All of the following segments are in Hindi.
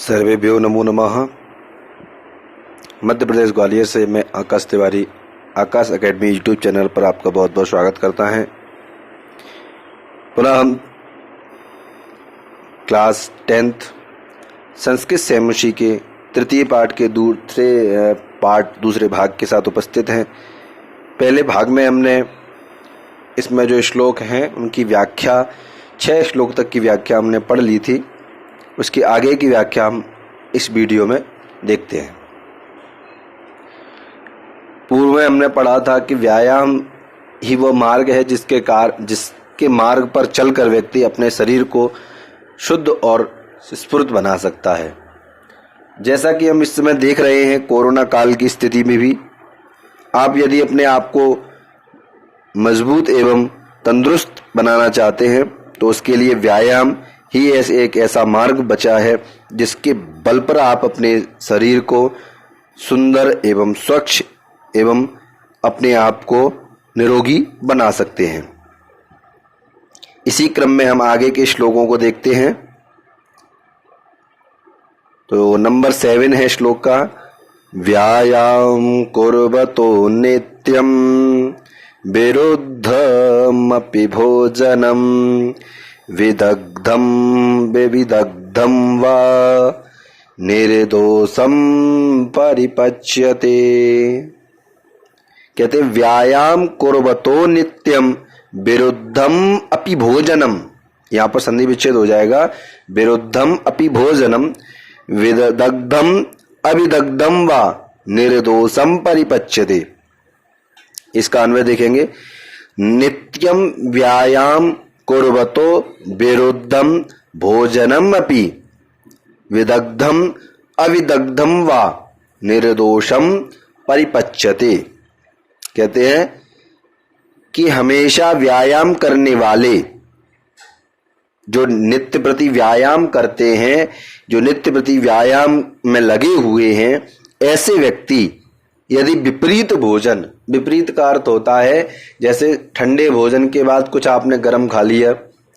सर्वेभ्यो नमो नमः। मध्य प्रदेश ग्वालियर से मैं आकाश तिवारी आकाश एकेडमी यूट्यूब चैनल पर आपका बहुत बहुत स्वागत करता है। पुनः हम क्लास 10th संस्कृत सैमुषी के तृतीय पाठ के दूसरे भाग के साथ उपस्थित हैं। पहले भाग में हमने इसमें जो श्लोक हैं उनकी व्याख्या 6 श्लोक तक की व्याख्या हमने पढ़ ली थी। उसकी आगे की व्याख्या हम इस वीडियो में देखते हैं। पूर्व में हमने पढ़ा था कि व्यायाम ही वो मार्ग है जिसके मार्ग पर चलकर व्यक्ति अपने शरीर को शुद्ध और स्फूर्त बना सकता है। जैसा कि हम इस समय देख रहे हैं, कोरोना काल की स्थिति में भी आप यदि अपने आप को मजबूत एवं तंदुरुस्त बनाना चाहते हैं तो उसके लिए व्यायाम ही एक ऐसा मार्ग बचा है जिसके बल पर आप अपने शरीर को सुंदर एवं स्वच्छ एवं अपने आप को निरोगी बना सकते हैं। इसी क्रम में हम आगे के श्लोकों को देखते हैं। तो नंबर 7 है श्लोक का, व्यायाम कुर्वतो नित्यम विरुद्धमपि भोजनम विदग्धम विविदग्धम वा निर्दोषम परिपच्यते। कहते व्यायाम कुर्वतो नित्यम विरुद्धम अपि भोजनम, यहां पर संधि विच्छेद हो जाएगा, विरुद्धम अपि भोजनम विदग्धम अविदग्धम वा निर्दोषम परिपच्यते। इसका अन्वय देखेंगे, नित्यम व्यायाम कुर्वतो विरुद्धम भोजनम अपि विदग्धम अविदग्धम वा निर्दोषम परिपच्यते। कहते हैं कि हमेशा व्यायाम करने वाले, जो नित्य प्रति व्यायाम करते हैं, जो नित्य प्रति व्यायाम में लगे हुए हैं, ऐसे व्यक्ति यदि विपरीत भोजन, विपरीत का अर्थ होता है जैसे ठंडे भोजन के बाद कुछ आपने गर्म खा लिया,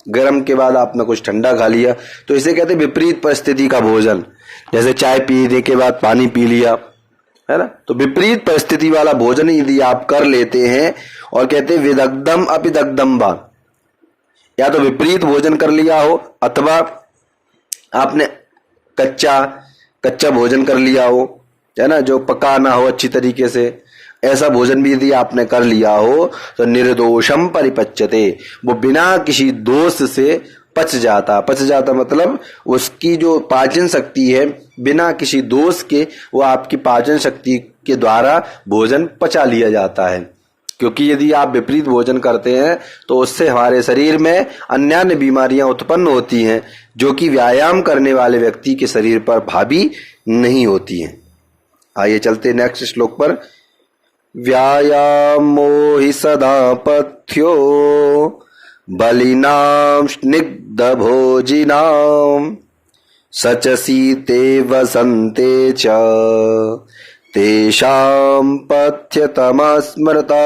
गर्म के बाद आपने कुछ ठंडा खा लिया, तो इसे कहते हैं विपरीत परिस्थिति का भोजन। जैसे चाय पीने के बाद पानी पी लिया, है ना, तो विपरीत परिस्थिति वाला भोजन यदि आप कर लेते हैं और कहते हैं विदग्धम अपिदग्धम वा, या तो विपरीत भोजन कर लिया हो अथवा आपने कच्चा भोजन कर लिया हो, है ना, जो पका ना हो अच्छी तरीके से, ऐसा भोजन भी यदि आपने कर लिया हो तो निर्दोषम परिपच्यते, वो बिना किसी दोष से पच जाता मतलब उसकी जो पाचन शक्ति है बिना किसी दोष के वो आपकी पाचन शक्ति के द्वारा भोजन पचा लिया जाता है। क्योंकि यदि आप विपरीत भोजन करते हैं तो उससे हमारे शरीर में अन्य बीमारियां उत्पन्न होती हैं जो कि व्यायाम करने वाले व्यक्ति के शरीर पर हावी नहीं होती हैं। आइए चलते नेक्स्ट श्लोक पर, व्यायामो हि सदा पथ्यो बलिनां स्निग्ध भोजिनां सचसीते वसन्ते च तेषां पथ्यतमा स्मृता।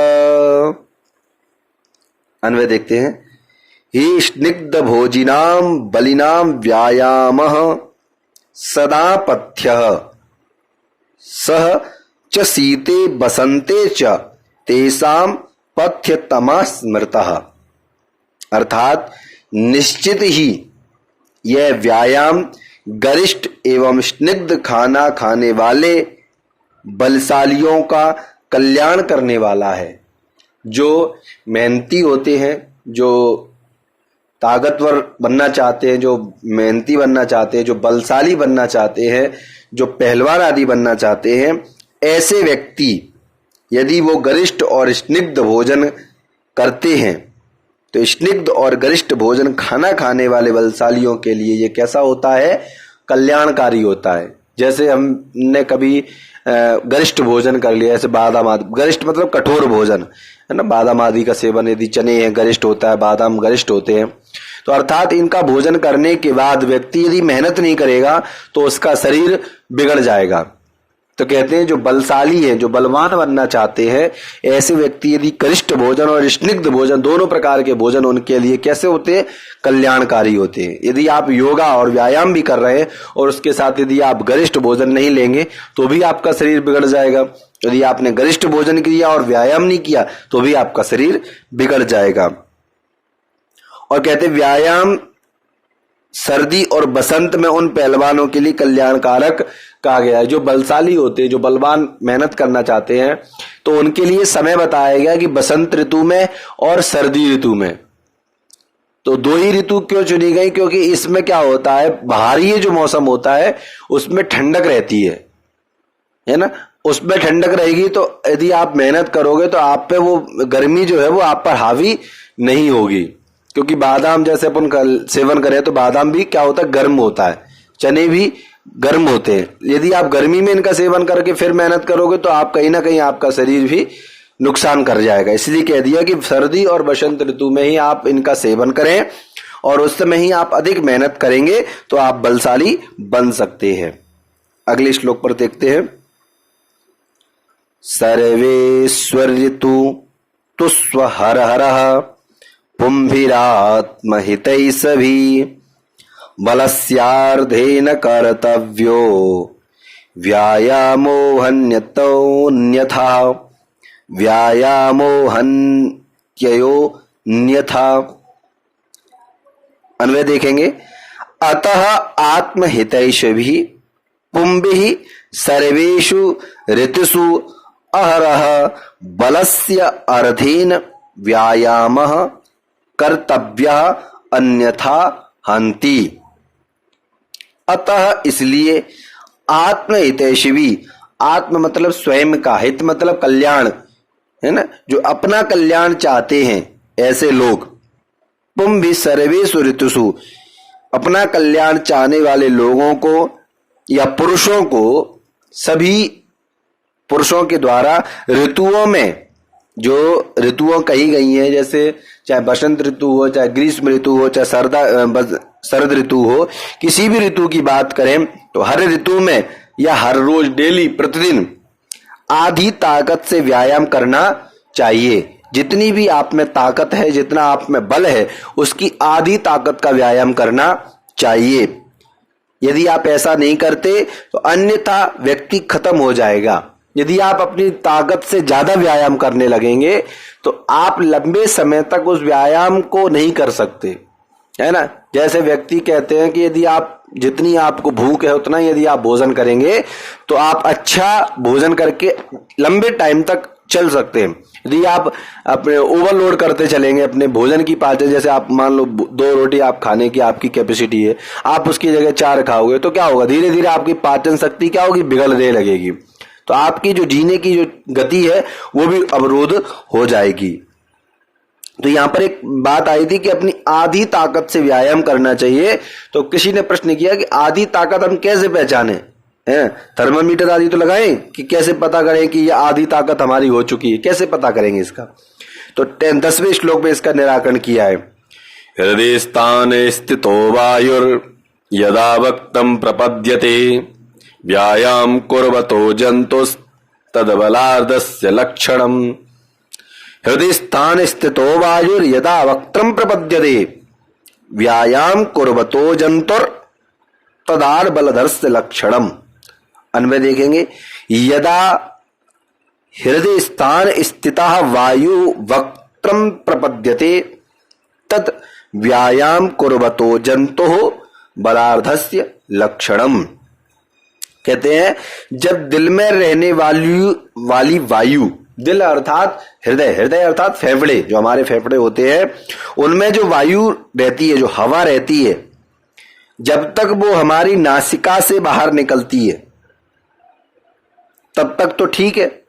अन्वय देखते हैं, हि स्निग्ध भोजिनां बलिनां व्यायामः सदा पथ्यः सह च सीते बसंते च तेषां पथ्यतमा स्मृतः। अर्थात निश्चित ही यह व्यायाम गरिष्ठ एवं स्निग्ध खाना खाने वाले बलशालियों का कल्याण करने वाला है। जो मेहनती होते हैं, जो ताकतवर बनना चाहते हैं, जो मेहनती बनना चाहते हैं, जो बलशाली बनना चाहते हैं, जो पहलवान आदि बनना चाहते हैं, ऐसे व्यक्ति यदि वो गरिष्ठ और स्निग्ध भोजन करते हैं तो स्निग्ध और गरिष्ठ भोजन खाना खाने वाले बलशालियों के लिए ये कैसा होता है, कल्याणकारी होता है। जैसे हमने कभी गरिष्ठ भोजन कर लिया, जैसे बादाम आदि, गरिष्ठ मतलब कठोर भोजन, है ना, बादाम आदि का सेवन, यदि चने हैं गरिष्ठ होता है, बादाम गरिष्ठ होते हैं, तो अर्थात इनका भोजन करने के बाद व्यक्ति यदि मेहनत नहीं करेगा तो उसका शरीर बिगड़ जाएगा, तो कहते हैं जो बलशाली हैं, जो बलवान बनना चाहते हैं, ऐसे व्यक्ति यदि कनिष्ठ भोजन और स्निग्ध भोजन दोनों प्रकार के भोजन उनके लिए कैसे होते हैं, कल्याणकारी होते हैं। यदि आप योगा और व्यायाम भी कर रहे हैं और उसके साथ यदि आप गरिष्ठ भोजन नहीं लेंगे तो भी आपका शरीर बिगड़ जाएगा। यदि आपने गरिष्ठ भोजन किया और व्यायाम नहीं किया तो भी आपका शरीर बिगड़ जाएगा। और कहते व्यायाम सर्दी और बसंत में उन पहलवानों के लिए कल्याणकारक कहा गया है। जो बलशाली होते हैं, जो बलवान मेहनत करना चाहते हैं, तो उनके लिए समय बताया गया कि बसंत ऋतु में और सर्दी ऋतु में। तो दो ही ऋतु क्यों चुनी गई? क्योंकि इसमें क्या होता है, बाहरी जो मौसम होता है उसमें ठंडक रहती है ना। उसमें ठंडक रहेगी तो यदि आप मेहनत करोगे तो आप पे वो गर्मी जो है वो आप पर हावी नहीं होगी। क्योंकि बादाम जैसे अपन सेवन करें तो बादाम भी क्या होता है, गर्म होता है, चने भी गर्म होते हैं। यदि आप गर्मी में इनका सेवन करके फिर मेहनत करोगे तो आप कहीं ना कहीं आपका शरीर भी नुकसान कर जाएगा। इसलिए कह दिया कि सर्दी और बसंत ऋतु में ही आप इनका सेवन करें और उस समय ही आप अधिक मेहनत करेंगे तो आप बलशाली बन सकते हैं। अगले श्लोक पर देखते हैं। सर्वेश्वर ऋतु तुस्वहरहरः पुंभिरात्महितैषभी बलस्यार्धेन कर्तव्यो व्यायामोऽन्यथा व्यायामोऽन्यथा। अन्वय देखेंगे। अतः आत्महितैषभी पुंभिः सर्वेषु ऋतुषु अहरः बलस्य अर्धेन व्यायामः कर्तव्यः अन्यथा हन्ति। अतः इसलिए आत्महितैषवी, आत्म मतलब स्वयं का, हित मतलब कल्याण है ना, जो अपना कल्याण चाहते हैं ऐसे लोग। पुंभि सर्वेषु ऋतुषु, अपना कल्याण चाहने वाले लोगों को या पुरुषों को, सभी पुरुषों के द्वारा ऋतुओं में, जो ऋतुओं कही गई हैं, जैसे चाहे बसंत ऋतु हो, चाहे ग्रीष्म ऋतु हो, चाहे शरद ऋतु हो, किसी भी ऋतु की बात करें तो हर ऋतु में या हर रोज डेली प्रतिदिन आधी ताकत से व्यायाम करना चाहिए। जितनी भी आप में ताकत है, जितना आप में बल है, उसकी आधी ताकत का व्यायाम करना चाहिए। यदि आप ऐसा नहीं करते तो अन्यथा व्यक्ति खत्म हो जाएगा। यदि आप अपनी ताकत से ज्यादा व्यायाम करने लगेंगे तो आप लंबे समय तक उस व्यायाम को नहीं कर सकते, है ना। जैसे व्यक्ति कहते हैं कि यदि आप, जितनी आपको भूख है उतना यदि आप भोजन करेंगे तो आप अच्छा भोजन करके लंबे टाइम तक चल सकते हैं। यदि आप अपने ओवरलोड करते चलेंगे अपने भोजन की पाचन, जैसे आप मान लो 2 रोटी आप खाने की आपकी कैपेसिटी है, आप उसकी जगह 4 खाओगे तो क्या होगा, धीरे धीरे आपकी पाचन शक्ति क्या होगी, बिगड़ने लगेगी। तो आपकी जो जीने की जो गति है वो भी अवरोध हो जाएगी। तो यहां पर एक बात आई थी कि अपनी आधी ताकत से व्यायाम करना चाहिए। तो किसी ने प्रश्न किया कि आधी ताकत हम कैसे पहचाने, हैं थर्मामीटर आदि तो लगाएं कि कैसे पता करें कि यह आधी ताकत हमारी हो चुकी है, कैसे पता करेंगे इसका? तो 10वें श्लोक में इसका निराकरण किया है। हृदय स्थान स्थितो वायुर यदा वक्तम प्रपद्यते व्यायाम कुर्वतो जंतुस्तद्बलार्धस्य लक्षणम्। हृदय स्थान स्थितो वायुर यदा वक्त्रम प्रपद्यते व्यायाम कुर्वतो जंतुर तदार बलधरस्य लक्षणम्। अन्वय देखेंगे। यदा हृदय स्थान स्थितः वायु वक्त्रम प्रपद्यते तत् व्यायाम कुर्वतो जंतुः बलार्धस्य लक्षणम्। कहते हैं जब दिल में रहने वाली वायु, दिल अर्थात हृदय, हृदय अर्थात फेफड़े, जो हमारे फेफड़े होते हैं उनमें जो वायु रहती है, जो हवा रहती है, जब तक वो हमारी नासिका से बाहर निकलती है तब तक तो ठीक है।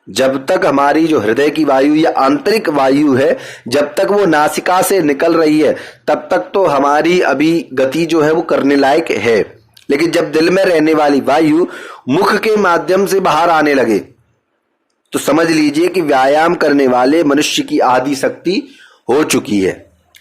जब तक हमारी जो हृदय की वायु या आंतरिक वायु है, जब तक वो नासिका से निकल रही है तब तक तो हमारी अभी गति जो है वो करने लायक है। लेकिन जब दिल में रहने वाली वायु मुख के माध्यम से बाहर आने लगे तो समझ लीजिए कि व्यायाम करने वाले मनुष्य की आधी शक्ति हो चुकी है।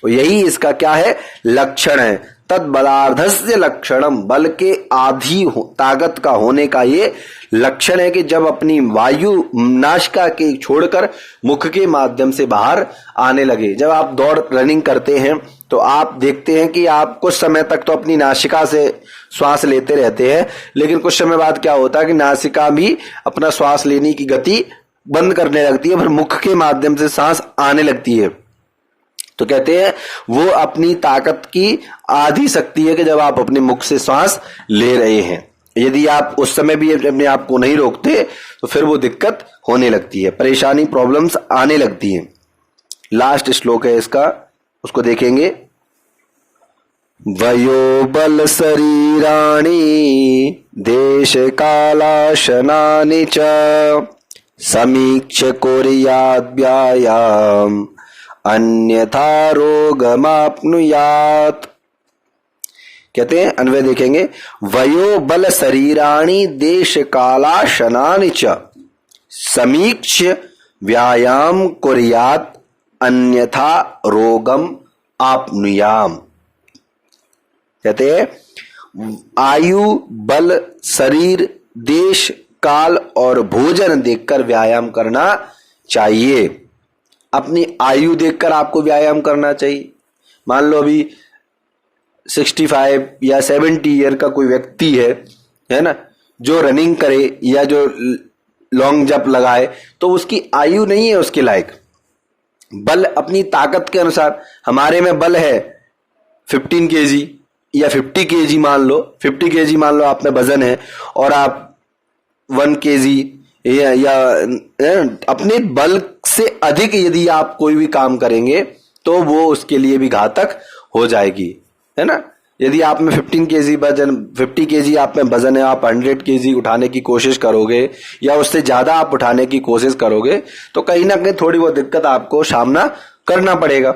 और यही इसका क्या है, लक्षण है। तद बलार्धस्य लक्षणम, बल के आधी ताकत का होने का ये लक्षण है कि जब अपनी वायु नासिका के छोड़कर मुख के माध्यम से बाहर आने लगे। जब आप दौड़ रनिंग करते हैं तो आप देखते हैं कि आप कुछ समय तक तो अपनी नासिका से श्वास लेते रहते हैं, लेकिन कुछ समय बाद क्या होता है कि नासिका भी अपना श्वास लेने की गति बंद करने लगती है, फिर मुख के माध्यम से सांस आने लगती है। तो कहते हैं वो अपनी ताकत की आधी शक्ति है कि जब आप अपने मुख से श्वास ले रहे हैं। यदि आप उस समय भी अपने आप को नहीं रोकते तो फिर वो दिक्कत होने लगती है, परेशानी, प्रॉब्लम्स आने लगती हैं। लास्ट श्लोक है इसका, उसको देखेंगे। वयो बल शरीराणि देश कालाशनानि च समीक्ष्य कुर्याद् व्यायाम अन्यथा रोगमाप्नुयात्। कहते हैं, अन्वय देखेंगे। वयो बल शरीराणि देश कालाशनानि च समीक्ष्य व्यायाम कुर्यात् अन्यथा रोगम आप्नुयाम। कहते हैं आयु, बल, शरीर, देश, काल और भोजन देखकर व्यायाम करना चाहिए। अपनी आयु देखकर आपको व्यायाम करना चाहिए। मान लो अभी 65 या 70 ईयर का कोई व्यक्ति है ना, जो रनिंग करे या जो लॉन्ग जंप लगाए, तो उसकी आयु नहीं है उसके लायक। बल अपनी ताकत के अनुसार, हमारे में बल है 15 kg या 50 kg, मान लो 50 kg मान लो आप में वजन है, और आप 1 kg या अपने बल से अधिक यदि आप कोई भी काम करेंगे तो वो उसके लिए भी घातक हो जाएगी, है ना। यदि आप में 15 kg वजन, 50 kg आप में वजन है, आप 100 kg उठाने की कोशिश करोगे या उससे ज्यादा आप उठाने की कोशिश करोगे तो कहीं ना कहीं थोड़ी बहुत दिक्कत आपको सामना करना पड़ेगा।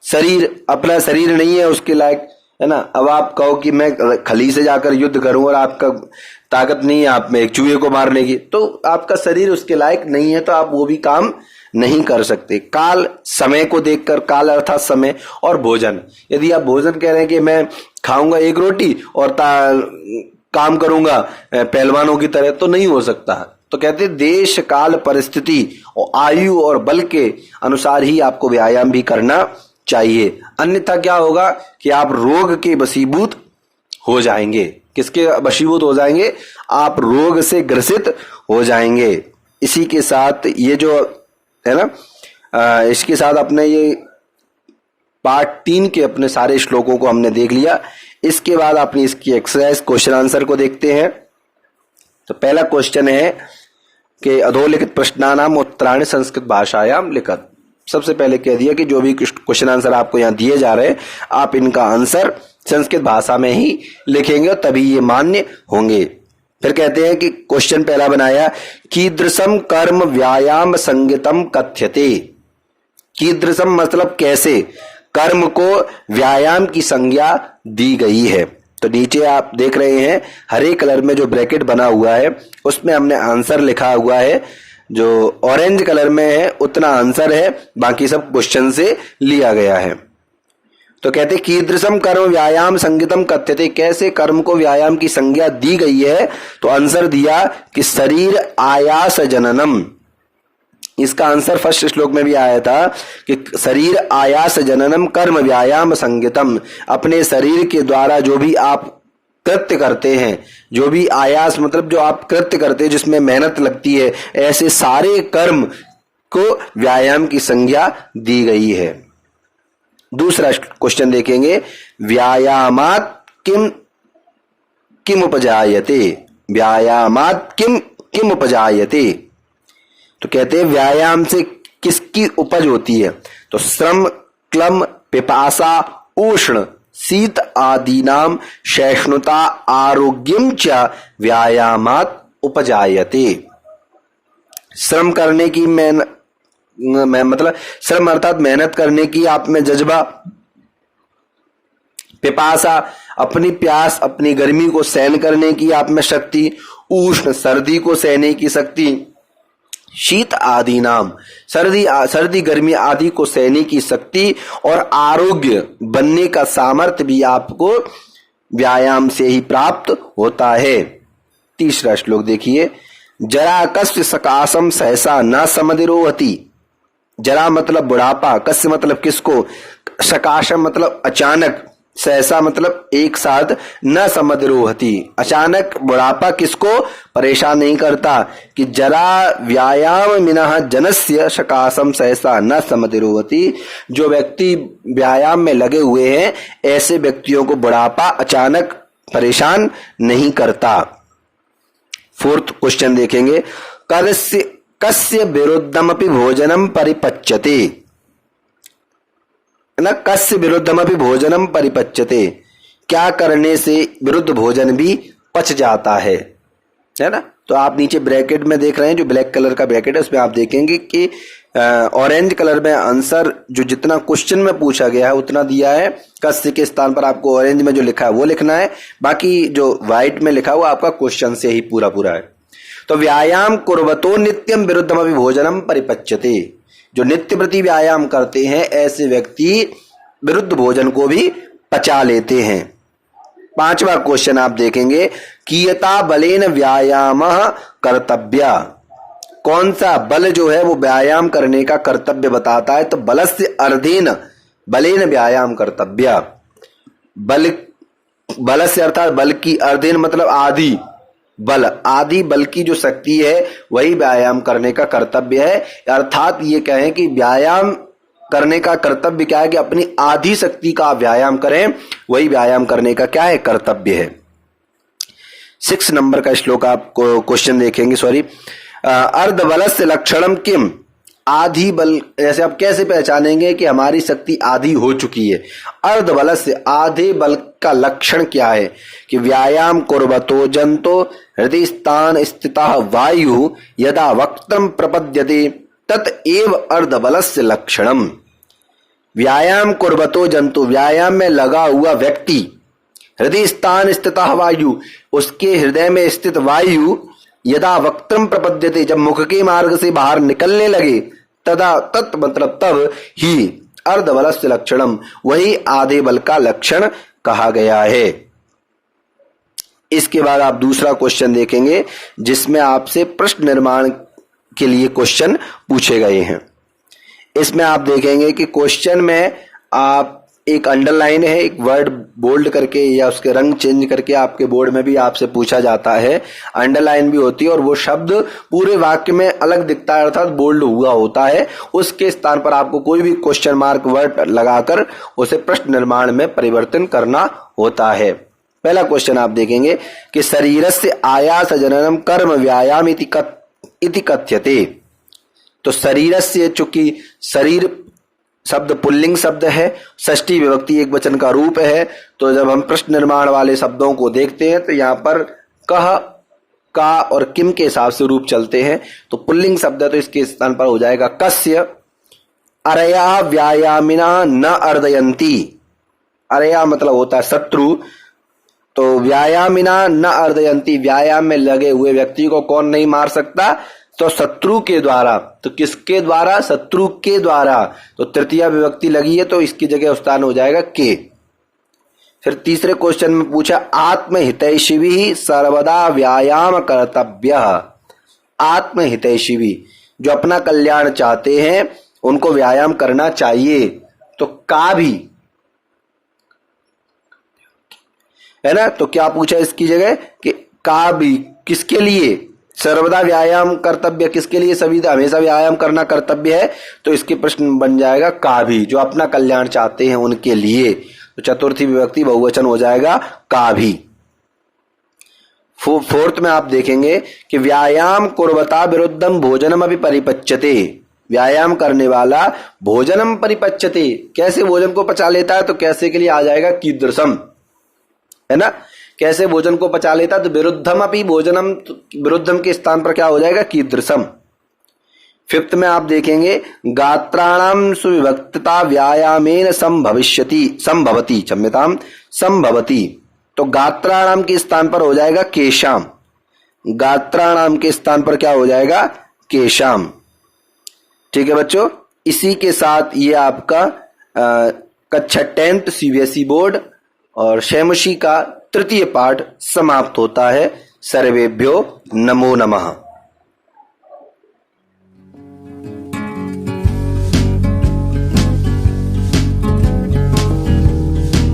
शरीर अपना शरीर नहीं है उसके लायक, है ना। अब आप कहो कि मैं खली से जाकर युद्ध करूं और आपका ताकत नहीं है आप में एक चूहे को मारने की, तो आपका शरीर उसके लायक नहीं है, तो आप वो भी काम नहीं कर सकते। काल, समय को देखकर, काल अर्थात समय, और भोजन। यदि आप भोजन कह रहे हैं कि मैं खाऊंगा 1 रोटी और काम करूंगा पहलवानों की तरह, तो नहीं हो सकता। तो कहते देश, काल, परिस्थिति और आयु और बल के अनुसार ही आपको व्यायाम भी करना चाहिए, अन्यथा क्या होगा कि आप रोग के वशीभूत हो जाएंगे। किसके वशीभूत हो जाएंगे? आप रोग से ग्रसित हो जाएंगे। इसी के साथ ये जो है ना, इसके साथ अपने ये पार्ट 3 के अपने सारे श्लोकों को हमने देख लिया। इसके बाद अपनी इसकी एक्सरसाइज क्वेश्चन आंसर को देखते हैं। तो पहला क्वेश्चन है कि अधोलिखित प्रश्नानाम उत्तराणि संस्कृत भाषायाम लिखत। सबसे पहले कह दिया कि जो भी क्वेश्चन आंसर आपको यहाँ दिए जा रहे हैं आप इनका आंसर संस्कृत भाषा में ही लिखेंगे और तभी ये मान्य होंगे। फिर कहते हैं कि क्वेश्चन पहला बनाया, कीदृशम कर्म व्यायाम संगतम कथ्यते। कीदृशम मतलब कैसे कर्म को व्यायाम की संज्ञा दी गई है। तो नीचे आप देख रहे हैं हरे कलर में जो ब्रैकेट बना हुआ है उसमें हमने आंसर लिखा हुआ है, जो ऑरेंज कलर में है उतना आंसर है, बाकी सब क्वेश्चन से लिया गया है। तो कहते कीदृशम कर्म व्यायाम संगतम कथ्यते, कैसे कर्म को व्यायाम की संज्ञा दी गई है। तो आंसर दिया कि शरीर आयास जननम। इसका आंसर फर्स्ट श्लोक में भी आया था कि शरीर आयास जननम कर्म व्यायाम संगतम। अपने शरीर के द्वारा जो भी आप कृत्य करते हैं, जो भी आयास मतलब जो आप कृत्य करते हैं जिसमें मेहनत लगती है, ऐसे सारे कर्म को व्यायाम की संज्ञा दी गई है। दूसरा क्वेश्चन देखेंगे, व्यायामात किम किम उपजायते। व्यायामात किम किम उपजायते। तो कहते हैं व्यायाम से किसकी उपज होती है। तो श्रम, क्लम, पिपासा, उष्ण, शीत आदि नाम सहिष्णुता आरोग्यम च व्यायामात उपजायते। श्रम करने की मतलब श्रम अर्थात मेहनत करने की आप में जज्बा, पिपासा अपनी प्यास, अपनी गर्मी को सहन करने की आप में शक्ति, उष्ण सर्दी को सहने की शक्ति, शीत आदि नाम, सर्दी गर्मी आदि को सहने की शक्ति और आरोग्य बनने का सामर्थ्य भी आपको व्यायाम से ही प्राप्त होता है। तीसरा श्लोक देखिए, जरा कस्य सकाशम सहसा न समधिरोहति। जरा मतलब बुढ़ापा, कस्य मतलब किसको, सकाशम मतलब अचानक, सहसा मतलब एक साथ, न समधिरोहति अचानक बुढ़ापा किसको परेशान नहीं करता, कि जरा व्यायाम मिनः जनस्य सकाशम सहसा न समधिरोहति। जो व्यक्ति व्यायाम में लगे हुए हैं ऐसे व्यक्तियों को बुढ़ापा अचानक परेशान नहीं करता। फोर्थ क्वेश्चन देखेंगे, कस्य विरुद्धमपि भोजनम परिपच्यते। न कस्य विरुद्धमपि भोजनम परिपच्यते, क्या करने से विरुद्ध भोजन भी पच जाता है ना। तो आप नीचे ब्रैकेट में देख रहे हैं, जो ब्लैक कलर का ब्रैकेट है उसमें आप देखेंगे कि ऑरेंज कलर में आंसर जो जितना क्वेश्चन में पूछा गया है उतना दिया है। कस्य के स्थान पर आपको ऑरेंज में जो लिखा है वो लिखना है, बाकी जो व्हाइट में लिखा हुआ आपका क्वेश्चन से ही पूरा पूरा है। तो व्यायाम कुर्वतो नित्यम विरुद्धमपि भोजनम परिपच्यते, जो नित्य प्रति व्यायाम करते हैं ऐसे व्यक्ति विरुद्ध भोजन को भी पचा लेते हैं। पांचवा क्वेश्चन आप देखेंगे, कियता बलेन व्यायाम कर्तव्य। कौन सा बल जो है वो व्यायाम करने का कर्तव्य बताता है, तो बलस्य अर्धेन बलेन व्यायाम कर्तव्य। बल से अर्थात बल की, अर्धेन मतलब आदि बल, आदि बल की जो शक्ति है वही व्यायाम करने का कर्तव्य है। अर्थात ये कहें कि व्यायाम करने का कर्तव्य क्या है, कि अपनी आधी शक्ति का व्यायाम करें, वही व्यायाम करने का क्या है, कर्तव्य है। 6 नंबर का श्लोक आप क्वेश्चन देखेंगे, सॉरी। अर्ध बलस्य लक्षणम किम। आधी बल, जैसे आप कैसे पहचानेंगे कि हमारी शक्ति आधी हो चुकी है। अर्ध बल से, आधे बल का लक्षण क्या है, कि व्यायाम कुर्वतो जंतो हृदय स्थान स्थितः वायु यदा वक्त्रम प्रपद्यते तत एव अर्ध बलस्य लक्षणम। व्यायाम कुर्वतो जंतु, व्यायाम में लगा हुआ व्यक्ति, हृदय स्थान स्थितः वायु, उसके हृदय में स्थित वायु, यदा वक्त्रम प्रपद्यते, जब मुख के मार्ग से बाहर निकलने लगे, तदा तत् मतलब तब ही अर्ध बलस्य लक्षणम, वही आधे बल का लक्षण कहा गया है। इसके बाद आप दूसरा क्वेश्चन देखेंगे जिसमें आपसे प्रश्न निर्माण के लिए क्वेश्चन पूछे गए हैं। इसमें आप देखेंगे कि क्वेश्चन में आप एक अंडरलाइन है, एक वर्ड बोल्ड करके या उसके रंग चेंज करके आपके बोर्ड में भी आपसे पूछा जाता है, अंडरलाइन भी होती है, और वो शब्द पूरे वाक्य में अलग दिखता है अर्थात बोल्ड हुआ होता है। उसके स्थान पर आपको कोई भी क्वेश्चन मार्क वर्ड लगाकर उसे प्रश्न निर्माण में परिवर्तन करना होता है। पहला क्वेश्चन आप देखेंगे कि शरीरस्य आयास जननम कर्म व्यायाम इति कथ्यते। तो शरीरस्य, चूंकि शरीर शब्द पुल्लिंग शब्द है, षष्ठी विभक्ति एक वचन का रूप है, तो जब हम प्रश्न निर्माण वाले शब्दों को देखते हैं तो यहाँ पर कह, का और किम के हिसाब से रूप चलते हैं। तो पुल्लिंग शब्द है तो इसके स्थान पर हो जाएगा कस्य। अरया व्यायामिना न अर्दयंती, अरया मतलब होता है शत्रु, तो व्यायामिना न अर्दयंती, व्यायाम में लगे हुए व्यक्ति को कौन नहीं मार सकता, तो शत्रु के द्वारा। तो किसके द्वारा, शत्रु के द्वारा, तो तृतीया विभक्ति लगी है तो इसकी जगह स्थान हो जाएगा के। फिर तीसरे क्वेश्चन में पूछा आत्महितैषिवी सर्वदा व्यायाम कर्तव्य। आत्महितैषिवी, जो अपना कल्याण चाहते हैं उनको व्यायाम करना चाहिए, तो का भी है ना। तो क्या पूछा इसकी जगह कि का भी, किसके लिए, सर्वदा व्यायाम कर्तव्य किसके लिए, सभी हमेशा व्यायाम करना कर्तव्य है, तो इसके प्रश्न बन जाएगा का भी, जो अपना कल्याण चाहते हैं उनके लिए। तो चतुर्थी विभक्ति बहुवचन हो जाएगा का भी। फोर्थ में आप देखेंगे कि व्यायाम कुर्वता विरुद्धम भोजनम अभी परिपच्यते। व्यायाम करने वाला भोजनम परिपच्यते, कैसे भोजन को पचा लेता है, तो कैसे के लिए आ जाएगा कीदृशम, है ना। कैसे भोजन को पचा लेता, तो विरुद्धम अपि भोजनम, विरुद्धम के स्थान पर क्या हो जाएगा कीदृशम। फिफ्थ में आप देखेंगे गात्राणाम सुविभक्तता व्यायामेन संभवती, क्षम्यताम संभवती, तो गात्राणाम के स्थान पर हो जाएगा केशाम, गात्राणाम के स्थान पर क्या हो जाएगा केशाम। ठीक है बच्चों, इसी के साथ ये आपका कक्षा 10th सीबीएसई बोर्ड और शैमशी का तृतीय पाठ समाप्त होता है। सर्वेभ्यो नमो नमः।